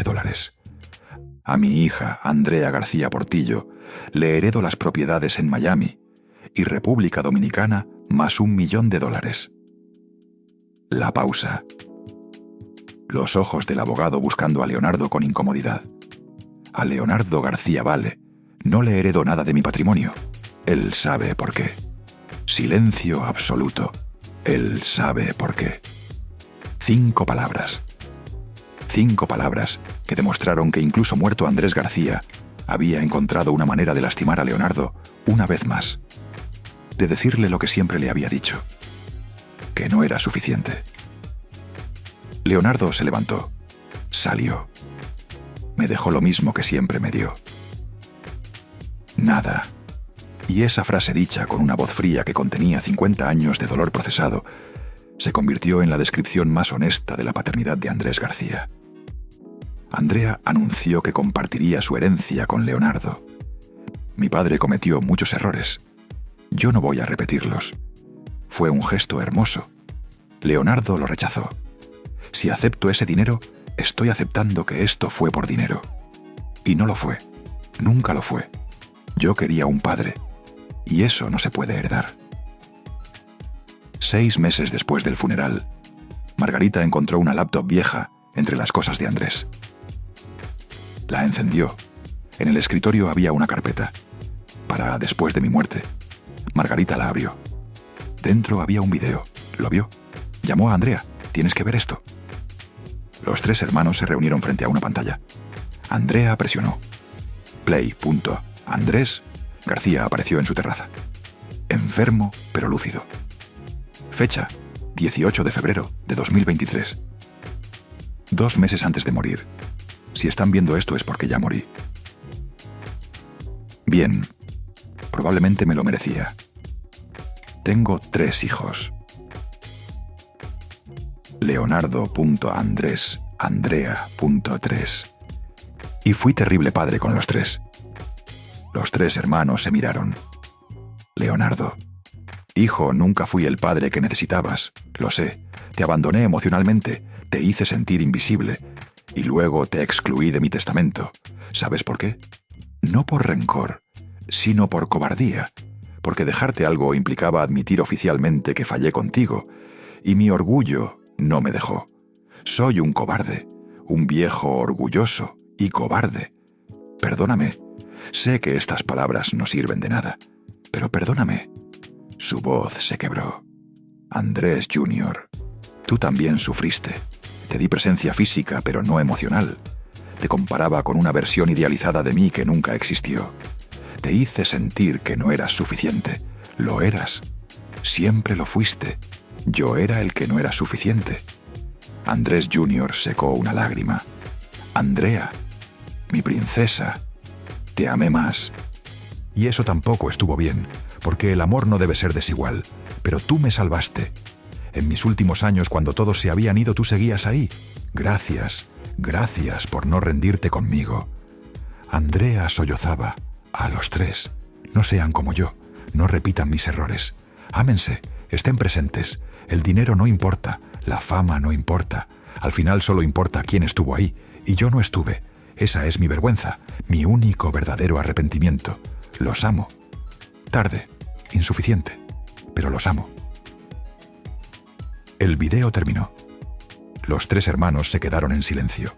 A mi hija Andrea García Portillo le heredo las propiedades en Miami y República Dominicana, más $1 millón. La pausa. Los ojos del abogado buscando a Leonardo con incomodidad. A Leonardo García Vale no le heredó nada de mi patrimonio. Él sabe por qué. Silencio absoluto. Él sabe por qué. 5 palabras. 5 palabras que demostraron que incluso muerto Andrés García había encontrado una manera de lastimar a Leonardo una vez más. De decirle lo que siempre le había dicho. Que no era suficiente. Leonardo se levantó. Salió. Me dejó lo mismo que siempre me dio. Nada. Y esa frase dicha con una voz fría que contenía 50 años de dolor procesado se convirtió en la descripción más honesta de la paternidad de Andrés García. Andrea anunció que compartiría su herencia con Leonardo. Mi padre cometió muchos errores. Yo no voy a repetirlos. Fue un gesto hermoso. Leonardo lo rechazó. Si acepto ese dinero, estoy aceptando que esto fue por dinero. Y no lo fue. Nunca lo fue. Yo quería un padre. Y eso no se puede heredar. 6 meses después del funeral, Margarita encontró una laptop vieja entre las cosas de Andrés. La encendió. En el escritorio había una carpeta. Para después de mi muerte. Margarita la abrió. Dentro había un video. ¿Lo vio? Llamó a Andrea. Tienes que ver esto. Los 3 hermanos se reunieron frente a una pantalla. Andrea presionó. Play. Andrés García apareció en su terraza. Enfermo, pero lúcido. Fecha: 18 de febrero de 2023. 2 meses antes de morir. Si están viendo esto es porque ya morí. Bien. Probablemente me lo merecía. Tengo 3 hijos. Leonardo.Andrés, Andrea.3. Y fui terrible padre con los 3. Los 3 hermanos se miraron. Leonardo. Hijo, nunca fui el padre que necesitabas. Lo sé. Te abandoné emocionalmente. Te hice sentir invisible. Y luego te excluí de mi testamento. ¿Sabes por qué? No por rencor, sino por cobardía. Porque dejarte algo implicaba admitir oficialmente que fallé contigo. Y mi orgullo no me dejó. Soy un cobarde. Un viejo orgulloso y cobarde. Perdóname. Sé que estas palabras no sirven de nada, pero perdóname. Su voz se quebró. Andrés Jr., tú también sufriste. Te di presencia física, pero no emocional. Te comparaba con una versión idealizada de mí que nunca existió. Te hice sentir que no eras suficiente. Lo eras. Siempre lo fuiste. Yo era el que no era suficiente. Andrés Jr. secó una lágrima. Andrea, mi princesa, te amé más. Y eso tampoco estuvo bien, porque el amor no debe ser desigual. Pero tú me salvaste. En mis últimos años, cuando todos se habían ido, tú seguías ahí. Gracias, gracias por no rendirte conmigo. Andrea sollozaba. A los tres. No sean como yo. No repitan mis errores. Ámense, estén presentes. El dinero no importa, la fama no importa. Al final solo importa quién estuvo ahí, y yo no estuve. Esa es mi vergüenza, mi único verdadero arrepentimiento. Los amo. Tarde, insuficiente, pero los amo. El video terminó. Los tres hermanos se quedaron en silencio,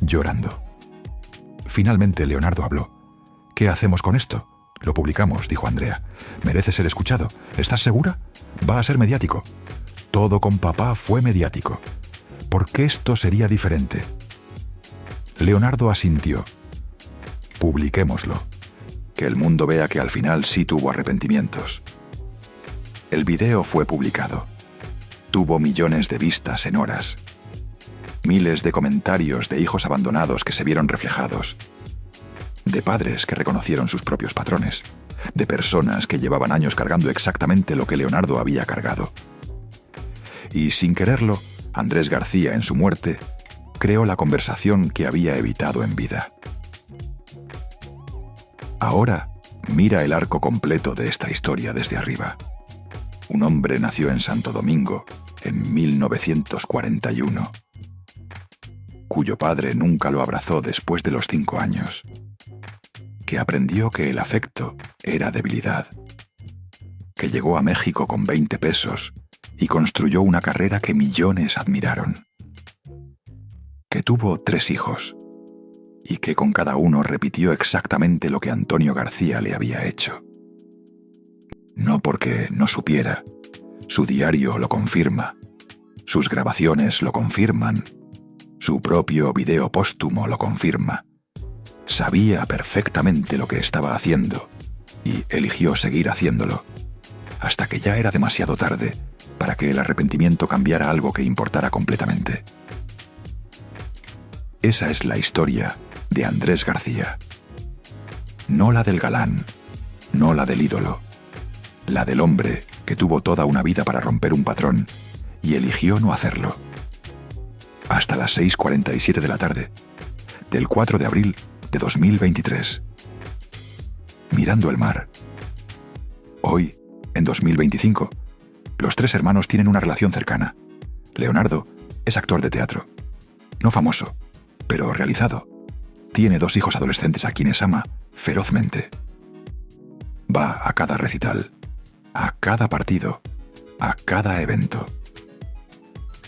llorando. Finalmente Leonardo habló. ¿Qué hacemos con esto? Lo publicamos, dijo Andrea. Merece ser escuchado. ¿Estás segura? Va a ser mediático. Todo con papá fue mediático. ¿Por qué esto sería diferente? Leonardo asintió. Publiquémoslo. Que el mundo vea que al final sí tuvo arrepentimientos. El video fue publicado. Tuvo millones de vistas en horas. Miles de comentarios de hijos abandonados que se vieron reflejados. De padres que reconocieron sus propios patrones. De personas que llevaban años cargando exactamente lo que Leonardo había cargado. Y sin quererlo, Andrés García, en su muerte, creó la conversación que había evitado en vida. Ahora, mira el arco completo de esta historia desde arriba. Un hombre nació en Santo Domingo en 1941, cuyo padre nunca lo abrazó después de los 5 años, que aprendió que el afecto era debilidad, que llegó a México con 20 pesos y construyó una carrera que millones admiraron, que tuvo 3 hijos y que con cada uno repitió exactamente lo que Antonio García le había hecho. No porque no supiera, su diario lo confirma, sus grabaciones lo confirman, su propio video póstumo lo confirma. Sabía perfectamente lo que estaba haciendo y eligió seguir haciéndolo, hasta que ya era demasiado tarde para que el arrepentimiento cambiara algo que importara completamente. Esa es la historia de Andrés García. No la del galán, no la del ídolo, la del hombre que tuvo toda una vida para romper un patrón y eligió no hacerlo. Hasta las 6:47 de la tarde, del 4 de abril de 2023. Mirando el mar. Hoy, en 2025, los 3 hermanos tienen una relación cercana. Leonardo es actor de teatro. No famoso, pero realizado. Tiene 2 hijos adolescentes a quienes ama ferozmente. Va a cada recital, a cada partido, a cada evento.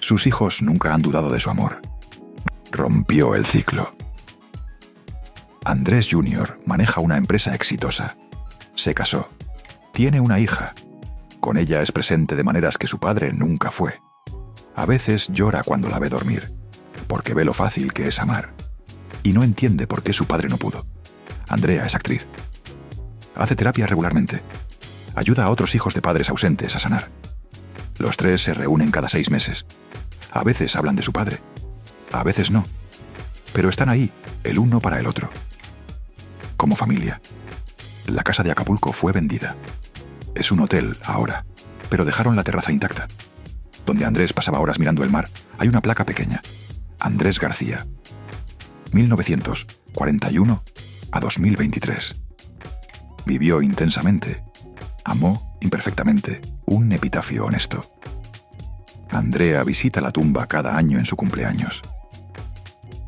Sus hijos nunca han dudado de su amor. Rompió el ciclo. Andrés Jr. maneja una empresa exitosa. Se casó. Tiene una hija. Con ella es presente de maneras que su padre nunca fue. A veces llora cuando la ve dormir, porque ve lo fácil que es amar. Y no entiende por qué su padre no pudo. Andrea es actriz. Hace terapia regularmente. Ayuda a otros hijos de padres ausentes a sanar. Los 3 se reúnen cada 6 meses. A veces hablan de su padre. A veces no. Pero están ahí, el uno para el otro. Como familia. La casa de Acapulco fue vendida. Es un hotel ahora, pero dejaron la terraza intacta. Donde Andrés pasaba horas mirando el mar, hay una placa pequeña. Andrés García. 1941 a 2023. Vivió intensamente. Amó imperfectamente. Un epitafio honesto. Andrea visita la tumba cada año en su cumpleaños.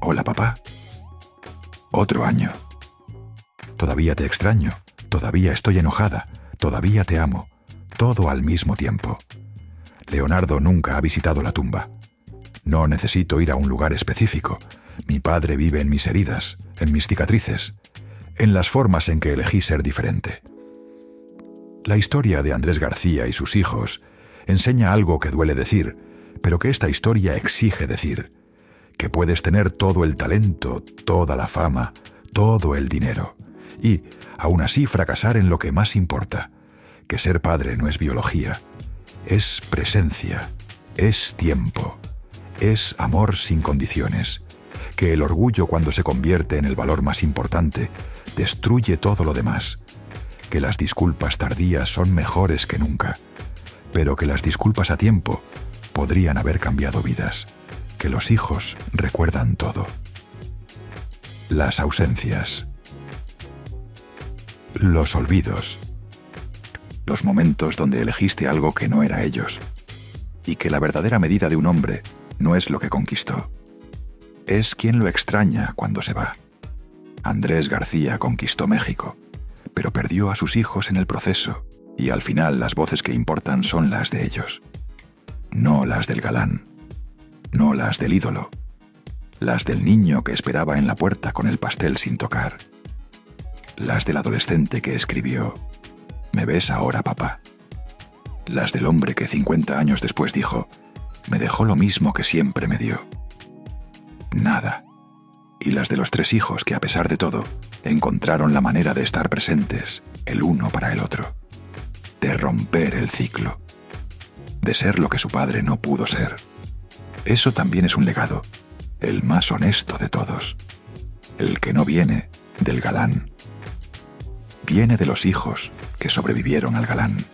Hola, papá. Otro año. Todavía te extraño, todavía estoy enojada, todavía te amo, todo al mismo tiempo. Leonardo nunca ha visitado la tumba. No necesito ir a un lugar específico. Mi padre vive en mis heridas, en mis cicatrices, en las formas en que elegí ser diferente. La historia de Andrés García y sus hijos enseña algo que duele decir, pero que esta historia exige decir, que puedes tener todo el talento, toda la fama, todo el dinero, y, aún así, fracasar en lo que más importa, que ser padre no es biología, es presencia, es tiempo, Es amor sin condiciones, que el orgullo, cuando se convierte en el valor más importante, destruye todo lo demás, que las disculpas tardías son mejores que nunca, pero que las disculpas a tiempo podrían haber cambiado vidas, que los hijos recuerdan todo. Las ausencias. Los olvidos. Los momentos donde elegiste algo que no era ellos, y que la verdadera medida de un hombre no es lo que conquistó, es quien lo extraña cuando se va. Andrés García conquistó México, pero perdió a sus hijos en el proceso, y al final las voces que importan son las de ellos. No las del galán, no las del ídolo, las del niño que esperaba en la puerta con el pastel sin tocar, las del adolescente que escribió «¿Me ves ahora, papá?», las del hombre que 50 años después dijo «Me dejó lo mismo que siempre me dio». Nada. Y las de los 3 hijos que, a pesar de todo, encontraron la manera de estar presentes el uno para el otro, de romper el ciclo, de ser lo que su padre no pudo ser. Eso también es un legado, el más honesto de todos, el que no viene del galán, viene de los hijos que sobrevivieron al galán.